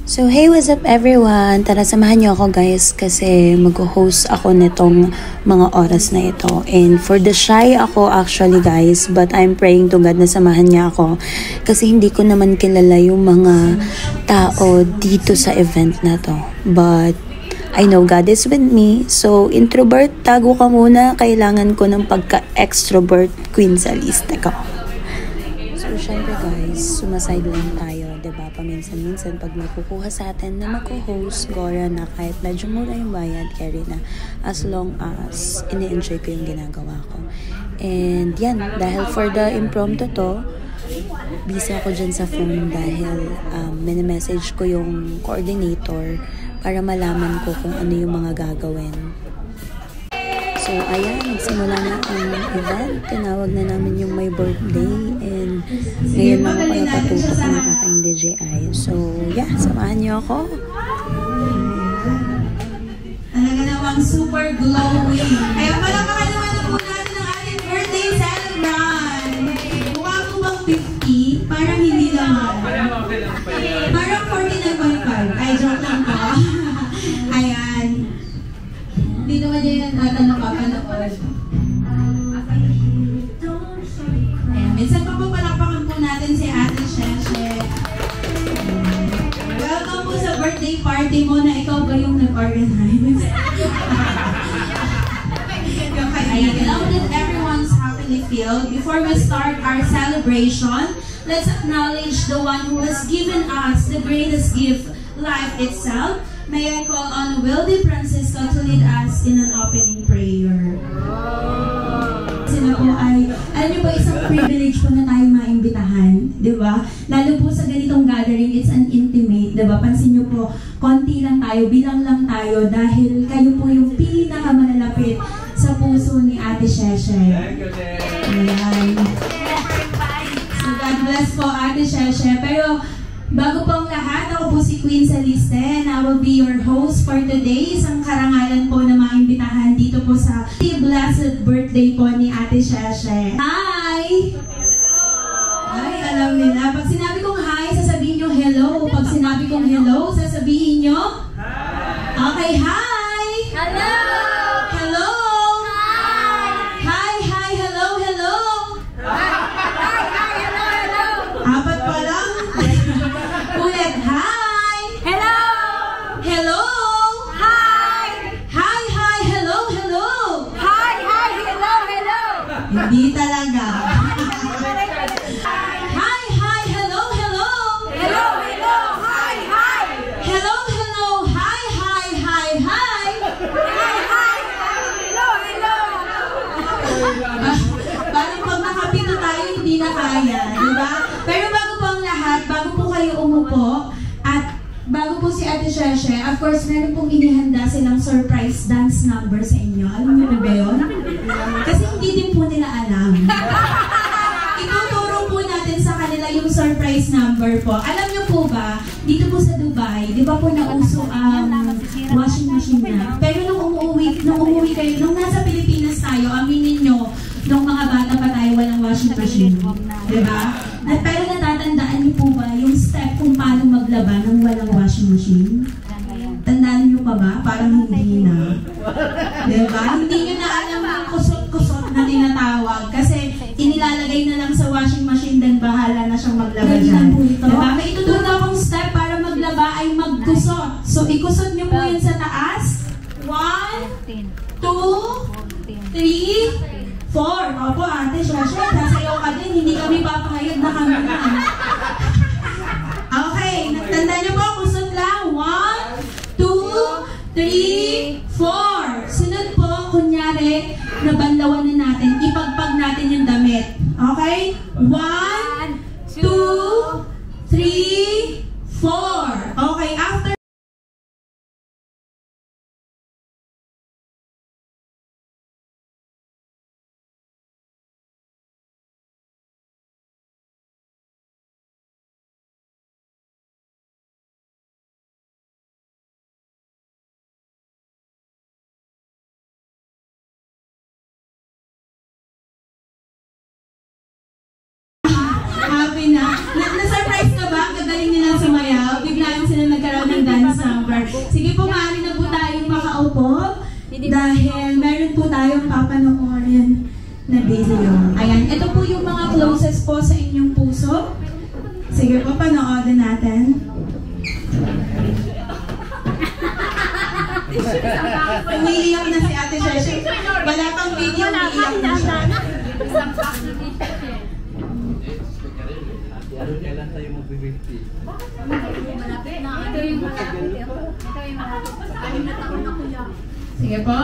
So hey, what's up everyone? Tara samahan niyo ako guys kasi mag-host ako nitong mga oras na ito. And for the shy ako actually guys, but I'm praying to God na samahan niya ako kasi hindi ko naman kilala yung mga tao dito sa event na to. But I know God is with me. So introvert, tago ka muna. Kailangan ko ng pagka-extrovert queen sa lista ko. So syempre guys, sumasideline tayo. Diba, paminsan-minsan pag may kukuha sa atin na mako-host, Gora na kahit medyo mura yung bayad, carry na as long as ini-enjoy ko yung ginagawa ko. And yan, dahil for the impromptu to, busy ako dyan sa phone dahil mini-message ko yung coordinator para malaman ko kung ano yung mga gagawin. So, ayan, nagsimula na ang event. Tinawag na namin yung my birthday. And ngayon lang ako napatutok ng aking DJI. So, yeah, samahan niyo ako. Talaga namang super glowing. Kaya palakakan naman na po natin ang ating birthday celebrant. Mukha ko bang 50? Parang hindi naman. Parang 49.5. Ay, joke lang po. Ayan. Hindi naman yan tatanong ka panood. Ayan, minsan pa po palakpakan po natin si Ate Sheshe. Welcome po sa birthday party mo na ikaw ba yung nag-organize? Ayan, now that everyone's happily filled, before we start our celebration, let's acknowledge the one who has given us the greatest gift, life itself. May I call on Wildy Francisco to lead us in an opening prayer. Sila po ay, alam niyo po, isang privilege po na tayo maimbitahan, di ba? Lalo po sa ganitong gathering, it's an intimate, di ba? Pansin niyo po, konti lang tayo, bilang lang tayo, dahil kayo po yung pinakamanalapit sa puso ni Ate Sheshe. Ayan. So God bless po Ate Sheshe. Pero, bago po ang lahat, ako po si Queen Celeste and I will be your host for today. Isang karangalan po na maimbitahan dito po sa blessed birthday po ni Ate Sheshe. Hi! Ay, alam nila. Pag sinabi kong hi, sasabihin nyo hello. Pag sinabi kong hello, sasabihin nyo? Okay, hi! Hello! Hello! Hi! Hi, hi, hello, hello! Hi, hi, hello, hello! Apat pa lang? Ulit, hi! Hello! Hello! Hi! Hi, hi, hello, hello! Hi, hi, hello, hello! Hindi talaga. Hi, hi, hello, hello! Hello, hello, hi, hi! Hello, hello, hi, hi, hi, hi! Hi, hi, hello, hello! Parang pag nakapito tayo, hindi na kaya, di ba? Pero bago po ang lahat, bago po kayo umupo, at bago po si Ate Sheshe, of course, meron pong inihanda silang surprise dance number sa inyo. Alam niyo na ba yun? Kasi hindi din po nila alam. Ituturo po natin sa kanila yung surprise number po. Alam niyo po ba, dito po sa Dubai, di ba po nauso ang washing machine na? Pero nung umuwi kayo, nung nasa Pilipinas tayo, aminin nyo, nung mga bata pa tayo, walang washing machine. Di ba? At pero natatandaan niyo po ba yung step kung paano maglaba ng walang washing machine? Tandaan niyo pa ba? Parang hindi na. Diba? Hindi niyo na alam ang kusot-kusot na tinatawag kasi inilalagay na lang sa washing machine then bahala na siyang maglaba dyan. Diba? May ituturo akong step para maglaba ay magkusot. So, ikusot niyo po yan sa taas. 1, 2, 3, 4. Opo, Ate Sheshe, sasayaw ka din. Hindi kami papayag na kami na. Okay, tandaan niyo po, kusot lang. 1, 2, 3, 4. Sunod po, kunyari, nabanlawan na natin. Ipagpag natin yung damit. Okay? 1, 2, 3, 4. Okay, after happy na. Na-surprise ka ba? Kagaling nilang sumayaw. Bigla lang sila nagkaroon dance number. Sige po, maaari na po tayong makaupo dahil meron po tayong papanoorin na video. Ayan, ito po yung mga closest po sa inyong puso. Sige po, panoorin natin. Umiiyak na si Ate Sheshi. Wala pang video, umiiyak na siya. Kailan tayo mag-50? Malapit na. Ito yung malapit. Ito yung malapit. Anim na taon na kuya. Sige po.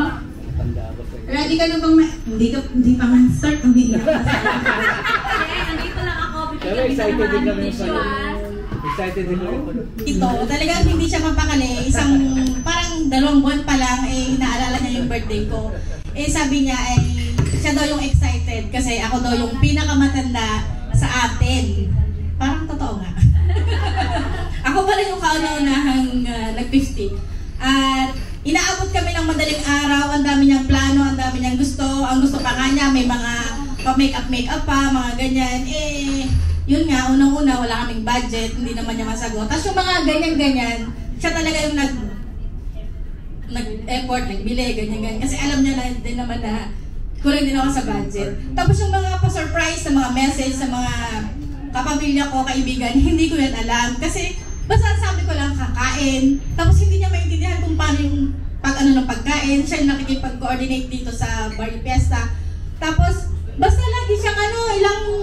Ready ka na bang hindi pa man start, umiiyak na siya. Nandito lang ako. Pero excited din kami sa excited din kami. Ito, talagang hindi siya mapakali. Parang 2 buwan pa lang, naalala niya yung birthday ko. Sabi niya, siya daw yung excited kasi ako daw yung pinakamatanda sa atin. Parang totoo nga. Ako pala yung kauna-unahang nag-50. At inaabot kami ng madaling araw, ang dami niyang plano, ang dami niyang gusto. Ang gusto pa nga niya, may mga pa-make-up pa, mga ganyan. Yun nga, unang-una, wala kaming budget, hindi naman niya masagot. Tapos yung mga ganyan-ganyan, siya talaga yung nag-effort, nagbili, ganyan-ganyan. Kasi alam niya na din naman na kulang din ako sa budget. Tapos yung mga pa-surprise sa mga message, sa mga kapamilya ko, kaibigan, hindi ko yan alam. Kasi basta sabi ko lang kakain. Tapos hindi niya maintindihan kung paano yung ng pagkain. Siya yung nakikipag-coordinate dito sa Barrio Fiesta. Tapos basta lagi siyang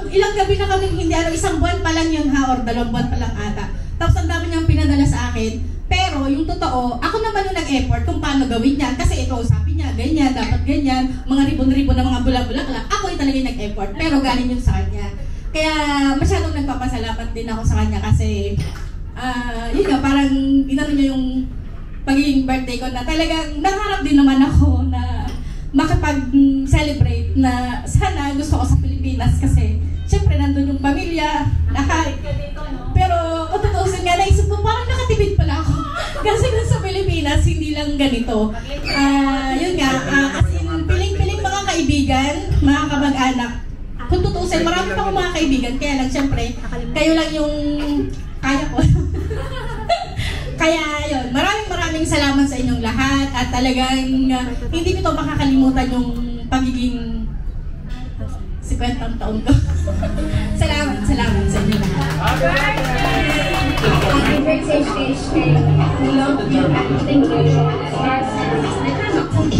ilang gabi na kami hindi 1 buwan pa lang yun ha, or 2 buwan pa lang ata. Tapos ang dami niyang pinadala sa akin. Pero yung totoo, ako naman yung nag-effort kung paano gawin niya. Kasi ito, sabi niya, ganyan, dapat ganyan, mga ribon-ribon na mga bulak-bulak. Ako yung talaga yung nag-effort, pero galing yun sa kanya. Kaya masyadong nagpapasalamat din ako sa kanya kasi yun nga, parang inano niya yung pagiging birthday ko na talagang nangarap din naman ako na makapag-celebrate na sana gusto ko sa Pilipinas kasi syempre nandun yung pamilya, lahat. Pero kung tutusin nga, naisip ko parang nakatipid pala ako. Kasi sa Pilipinas, hindi lang ganito. Yun nga, as in, piling-piling mga kaibigan, mga kamag-anak. Kung tutusin, marami pa akong mga kaibigan, kaya lang syempre, kayo lang yung kaya ko. Kaya yun, maraming salamat sa inyong lahat at talagang hindi ko to makakalimutan yung pagiging 50 taon ko. Salamat sa inyo lahat. Happy birthday, Shay. We love you. Thank you.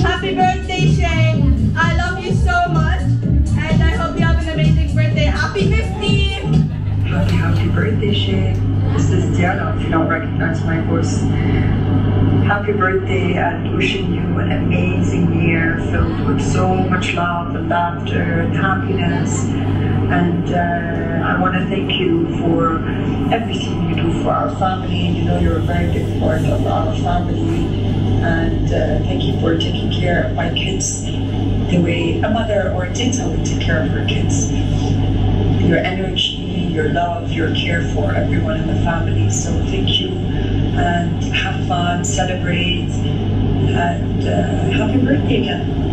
Happy birthday, Shay! I love you so much, and I hope you have an amazing birthday. Happy 50! Happy birthday, Shay. This is Diana, if you don't recognize my voice. Happy birthday and wishing you an amazing year filled with so much love and laughter and happiness. And I want to thank you for everything you do for our family. You know you're a very big part of our family. And thank you for taking care of my kids the way a mother or a tita would take care of her kids. Your energy, your love, your care for everyone in the family. So thank you and have fun, celebrate, and happy birthday again.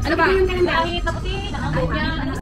Ano ba? Ano ba?